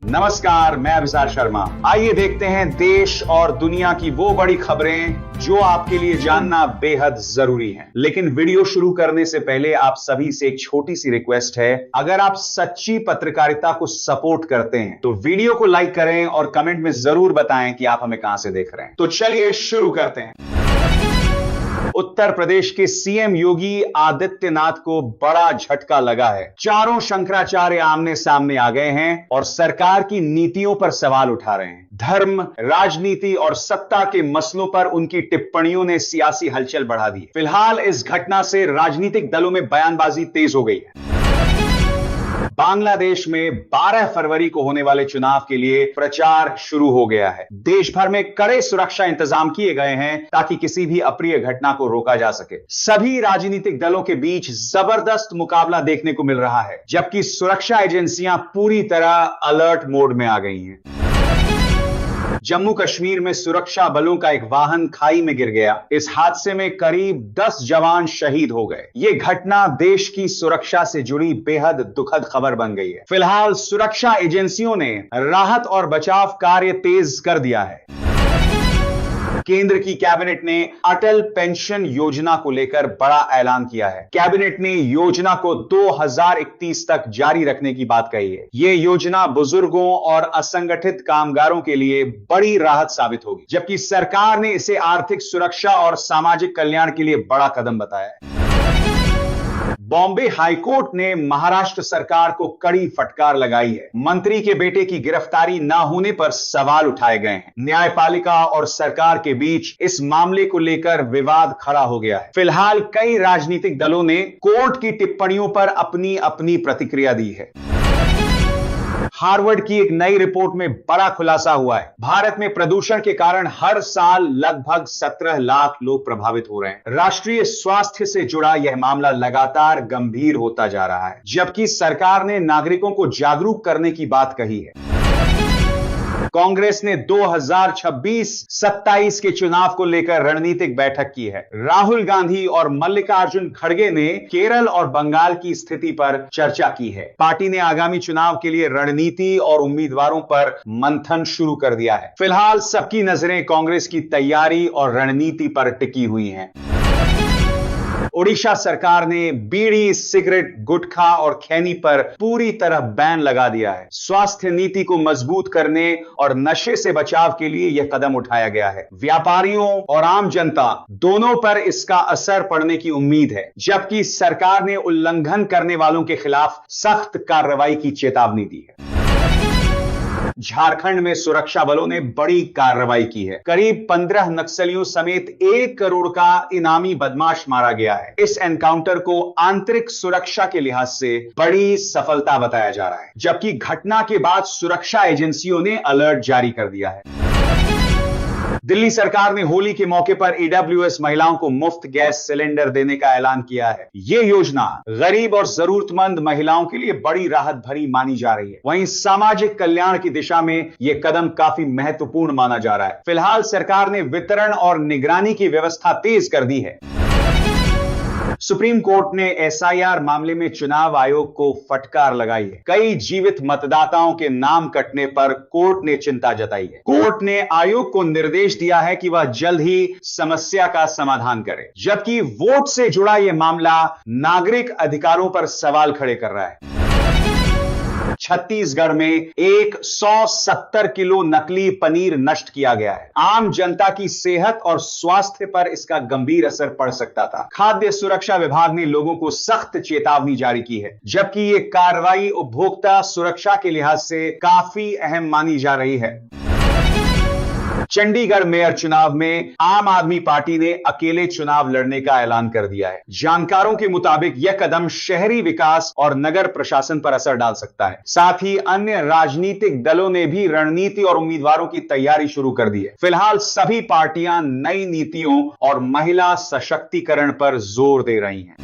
नमस्कार, मैं अभिसार शर्मा। आइए देखते हैं देश और दुनिया की वो बड़ी खबरें जो आपके लिए जानना बेहद जरूरी है। लेकिन वीडियो शुरू करने से पहले आप सभी से एक छोटी सी रिक्वेस्ट है। अगर आप सच्ची पत्रकारिता को सपोर्ट करते हैं तो वीडियो को लाइक करें और कमेंट में जरूर बताएं कि आप हमें कहां से देख रहे हैं। तो चलिए शुरू करते हैं। उत्तर प्रदेश के सीएम योगी आदित्यनाथ को बड़ा झटका लगा है। चारों शंकराचार्य आमने सामने आ गए हैं और सरकार की नीतियों पर सवाल उठा रहे हैं। धर्म, राजनीति और सत्ता के मसलों पर उनकी टिप्पणियों ने सियासी हलचल बढ़ा दी। फिलहाल इस घटना से राजनीतिक दलों में बयानबाजी तेज हो गई है। बांग्लादेश में 12 फरवरी को होने वाले चुनाव के लिए प्रचार शुरू हो गया है। देश भर में कड़े सुरक्षा इंतजाम किए गए हैं ताकि किसी भी अप्रिय घटना को रोका जा सके। सभी राजनीतिक दलों के बीच जबरदस्त मुकाबला देखने को मिल रहा है, जबकि सुरक्षा एजेंसियां पूरी तरह अलर्ट मोड में आ गई हैं। जम्मू कश्मीर में सुरक्षा बलों का एक वाहन खाई में गिर गया। इस हादसे में करीब 10 जवान शहीद हो गए। यह घटना देश की सुरक्षा से जुड़ी बेहद दुखद खबर बन गई है। फिलहाल सुरक्षा एजेंसियों ने राहत और बचाव कार्य तेज कर दिया है। केंद्र की कैबिनेट ने अटल पेंशन योजना को लेकर बड़ा ऐलान किया है। कैबिनेट ने योजना को 2031 तक जारी रखने की बात कही है। यह योजना बुजुर्गों और असंगठित कामगारों के लिए बड़ी राहत साबित होगी, जबकि सरकार ने इसे आर्थिक सुरक्षा और सामाजिक कल्याण के लिए बड़ा कदम बताया है। बॉम्बे हाईकोर्ट ने महाराष्ट्र सरकार को कड़ी फटकार लगाई है। मंत्री के बेटे की गिरफ्तारी न होने पर सवाल उठाए गए हैं। न्यायपालिका और सरकार के बीच इस मामले को लेकर विवाद खड़ा हो गया है। फिलहाल कई राजनीतिक दलों ने कोर्ट की टिप्पणियों पर अपनी अपनी प्रतिक्रिया दी है। हार्वर्ड की एक नई रिपोर्ट में बड़ा खुलासा हुआ है। भारत में प्रदूषण के कारण हर साल लगभग 17 लाख लोग प्रभावित हो रहे हैं। राष्ट्रीय स्वास्थ्य से जुड़ा यह मामला लगातार गंभीर होता जा रहा है, जबकि सरकार ने नागरिकों को जागरूक करने की बात कही है। कांग्रेस ने 2026-27 के चुनाव को लेकर रणनीतिक बैठक की है। राहुल गांधी और मल्लिकार्जुन खड़गे ने केरल और बंगाल की स्थिति पर चर्चा की है। पार्टी ने आगामी चुनाव के लिए रणनीति और उम्मीदवारों पर मंथन शुरू कर दिया है। फिलहाल सबकी नजरें कांग्रेस की तैयारी और रणनीति पर टिकी हुई हैं। ओडिशा सरकार ने बीड़ी, सिगरेट, गुटखा और खैनी पर पूरी तरह बैन लगा दिया है। स्वास्थ्य नीति को मजबूत करने और नशे से बचाव के लिए यह कदम उठाया गया है। व्यापारियों और आम जनता दोनों पर इसका असर पड़ने की उम्मीद है, जबकि सरकार ने उल्लंघन करने वालों के खिलाफ सख्त कार्रवाई की चेतावनी दी है। झारखंड में सुरक्षा बलों ने बड़ी कार्रवाई की है। करीब 15 नक्सलियों समेत 1 करोड़ का इनामी बदमाश मारा गया है। इस एनकाउंटर को आंतरिक सुरक्षा के लिहाज से बड़ी सफलता बताया जा रहा है, जबकि घटना के बाद सुरक्षा एजेंसियों ने अलर्ट जारी कर दिया है। दिल्ली सरकार ने होली के मौके पर ईडब्ल्यूएस महिलाओं को मुफ्त गैस सिलेंडर देने का ऐलान किया है। यह योजना गरीब और जरूरतमंद महिलाओं के लिए बड़ी राहत भरी मानी जा रही है। वहीं सामाजिक कल्याण की दिशा में यह कदम काफी महत्वपूर्ण माना जा रहा है। फिलहाल सरकार ने वितरण और निगरानी की व्यवस्था तेज कर दी है। सुप्रीम कोर्ट ने एसआईआर मामले में चुनाव आयोग को फटकार लगाई है। कई जीवित मतदाताओं के नाम कटने पर कोर्ट ने चिंता जताई है। कोर्ट ने आयोग को निर्देश दिया है कि वह जल्द ही समस्या का समाधान करे, जबकि वोट से जुड़ा यह मामला नागरिक अधिकारों पर सवाल खड़े कर रहा है। छत्तीसगढ़ में 170 किलो नकली पनीर नष्ट किया गया है। आम जनता की सेहत और स्वास्थ्य पर इसका गंभीर असर पड़ सकता था। खाद्य सुरक्षा विभाग ने लोगों को सख्त चेतावनी जारी की है, जबकि यह कार्रवाई उपभोक्ता सुरक्षा के लिहाज से काफी अहम मानी जा रही है। चंडीगढ़ मेयर चुनाव में आम आदमी पार्टी ने अकेले चुनाव लड़ने का ऐलान कर दिया है। जानकारों के मुताबिक यह कदम शहरी विकास और नगर प्रशासन पर असर डाल सकता है। साथ ही अन्य राजनीतिक दलों ने भी रणनीति और उम्मीदवारों की तैयारी शुरू कर दी है। फिलहाल सभी पार्टियां नई नीतियों और महिला सशक्तिकरण पर जोर दे रही हैं।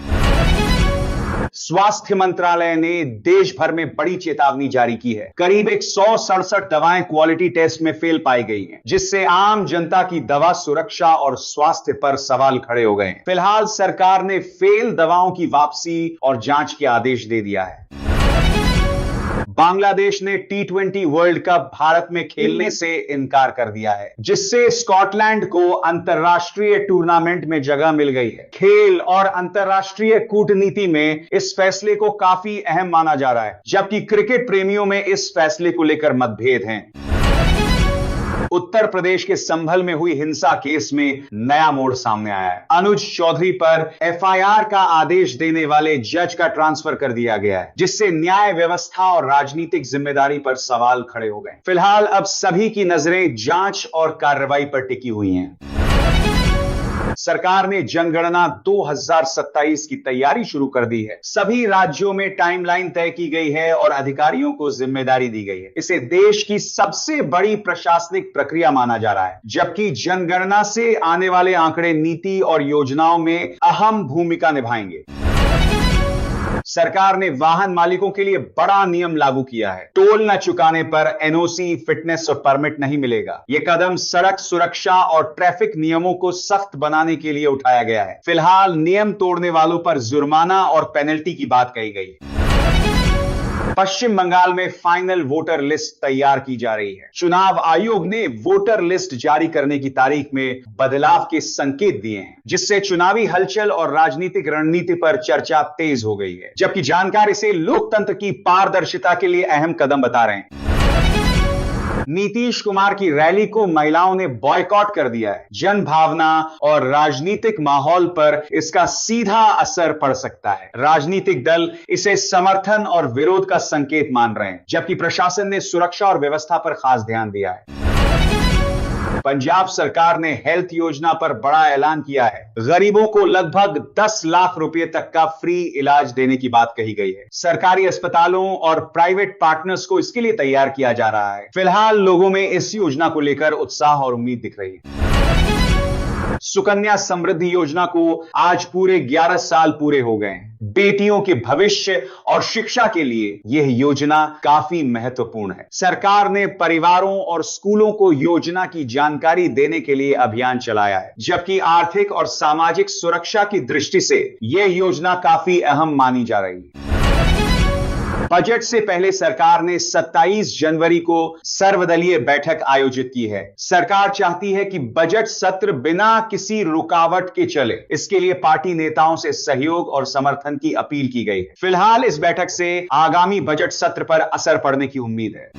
स्वास्थ्य मंत्रालय ने देश भर में बड़ी चेतावनी जारी की है। करीब 167 दवाएं क्वालिटी टेस्ट में फेल पाई गई हैं, जिससे आम जनता की दवा सुरक्षा और स्वास्थ्य पर सवाल खड़े हो गए हैं। फिलहाल सरकार ने फेल दवाओं की वापसी और जांच के आदेश दे दिया है। बांग्लादेश ने T20 वर्ल्ड कप भारत में खेलने से इनकार कर दिया है, जिससे स्कॉटलैंड को अंतरराष्ट्रीय टूर्नामेंट में जगह मिल गई है। खेल और अंतरराष्ट्रीय कूटनीति में इस फैसले को काफी अहम माना जा रहा है, जबकि क्रिकेट प्रेमियों में इस फैसले को लेकर मतभेद हैं। उत्तर प्रदेश के संभल में हुई हिंसा केस में नया मोड़ सामने आया है। अनुज चौधरी पर एफआईआर का आदेश देने वाले जज का ट्रांसफर कर दिया गया है, जिससे न्याय व्यवस्था और राजनीतिक जिम्मेदारी पर सवाल खड़े हो गए। फिलहाल अब सभी की नजरें जांच और कार्रवाई पर टिकी हुई हैं। सरकार ने जनगणना 2027 की तैयारी शुरू कर दी है। सभी राज्यों में टाइमलाइन तय की गई है और अधिकारियों को जिम्मेदारी दी गई है। इसे देश की सबसे बड़ी प्रशासनिक प्रक्रिया माना जा रहा है, जबकि जनगणना से आने वाले आंकड़े नीति और योजनाओं में अहम भूमिका निभाएंगे। सरकार ने वाहन मालिकों के लिए बड़ा नियम लागू किया है। टोल न चुकाने पर एनओसी, फिटनेस और परमिट नहीं मिलेगा। यह कदम सड़क सुरक्षा और ट्रैफिक नियमों को सख्त बनाने के लिए उठाया गया है। फिलहाल नियम तोड़ने वालों पर जुर्माना और पेनल्टी की बात कही गई है। पश्चिम बंगाल में फाइनल वोटर लिस्ट तैयार की जा रही है। चुनाव आयोग ने वोटर लिस्ट जारी करने की तारीख में बदलाव के संकेत दिए हैं, जिससे चुनावी हलचल और राजनीतिक रणनीति पर चर्चा तेज हो गई है, जबकि जानकार इसे लोकतंत्र की पारदर्शिता के लिए अहम कदम बता रहे हैं। नीतीश कुमार की रैली को महिलाओं ने बॉयकॉट कर दिया है। जन भावना और राजनीतिक माहौल पर इसका सीधा असर पड़ सकता है। राजनीतिक दल इसे समर्थन और विरोध का संकेत मान रहे हैं, जबकि प्रशासन ने सुरक्षा और व्यवस्था पर खास ध्यान दिया है। पंजाब सरकार ने हेल्थ योजना पर बड़ा ऐलान किया है। गरीबों को लगभग 10 लाख रुपए तक का फ्री इलाज देने की बात कही गई है। सरकारी अस्पतालों और प्राइवेट पार्टनर्स को इसके लिए तैयार किया जा रहा है। फिलहाल लोगों में इस योजना को लेकर उत्साह और उम्मीद दिख रही है। सुकन्या समृद्धि योजना को आज पूरे 11 साल पूरे हो गए हैं। बेटियों के भविष्य और शिक्षा के लिए यह योजना काफी महत्वपूर्ण है। सरकार ने परिवारों और स्कूलों को योजना की जानकारी देने के लिए अभियान चलाया है, जबकि आर्थिक और सामाजिक सुरक्षा की दृष्टि से यह योजना काफी अहम मानी जा रही है। बजट से पहले सरकार ने 27 जनवरी को सर्वदलीय बैठक आयोजित की है। सरकार चाहती है कि बजट सत्र बिना किसी रुकावट के चले। इसके लिए पार्टी नेताओं से सहयोग और समर्थन की अपील की गई है। फिलहाल इस बैठक से आगामी बजट सत्र पर असर पड़ने की उम्मीद है।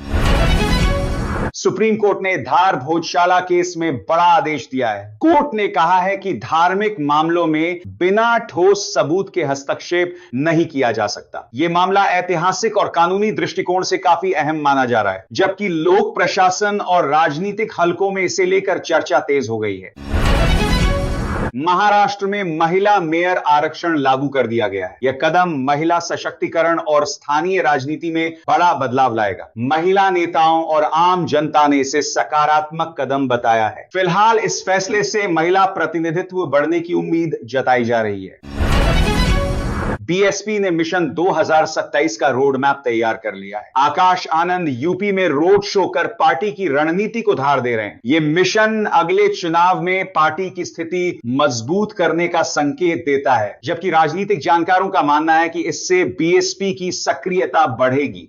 सुप्रीम कोर्ट ने धार भोजशाला केस में बड़ा आदेश दिया है। कोर्ट ने कहा है कि धार्मिक मामलों में बिना ठोस सबूत के हस्तक्षेप नहीं किया जा सकता। यह मामला ऐतिहासिक और कानूनी दृष्टिकोण से काफी अहम माना जा रहा है, जबकि लोक प्रशासन और राजनीतिक हलकों में इसे लेकर चर्चा तेज हो गई है। महाराष्ट्र में महिला मेयर आरक्षण लागू कर दिया गया है। यह कदम महिला सशक्तिकरण और स्थानीय राजनीति में बड़ा बदलाव लाएगा। महिला नेताओं और आम जनता ने इसे सकारात्मक कदम बताया है। फिलहाल इस फैसले से महिला प्रतिनिधित्व बढ़ने की उम्मीद जताई जा रही है। बीएसपी ने मिशन 2027 का रोड मैप तैयार कर लिया है। आकाश आनंद यूपी में रोड शो कर पार्टी की रणनीति को धार दे रहे हैं। यह मिशन अगले चुनाव में पार्टी की स्थिति मजबूत करने का संकेत देता है, जबकि राजनीतिक जानकारों का मानना है कि इससे बीएसपी की सक्रियता बढ़ेगी।